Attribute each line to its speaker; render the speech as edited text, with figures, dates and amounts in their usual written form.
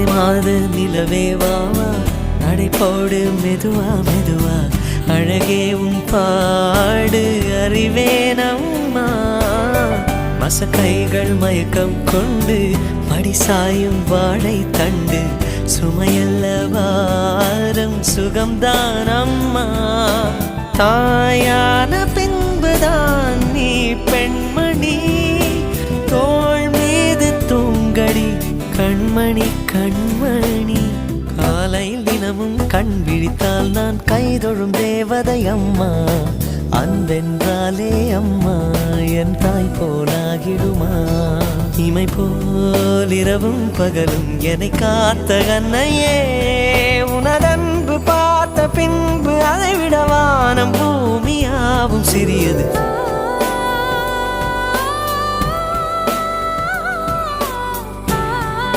Speaker 1: மாத நிலவே வாவா நடை போடு மெதுவா மெதுவா அழகே உன் பாடு அறிவேனம்மா மசக்கைகள் மயக்கம் கொண்டு மடிசாயும் வாழை தண்டு சுமையல்ல வாரம் சுகம்தான் அம்மா தாயான பின்புதான் நீ பெண்மணி தோள் மீது தூங்கடி கண்மணி கண்மணி காலையில் தினமும் கண் விழித்தால் நான் கைதொழும் தேவதை அம்மா அன்பென்றாலே அம்மா என் தாய் போலாகிடுமா இமை போல் இரவும் பகலும் என்னை காத்த கண்ணையே உனதன்பு பார்த்த பின்பு அதை விட வானம் பூமியாவும் சிறியது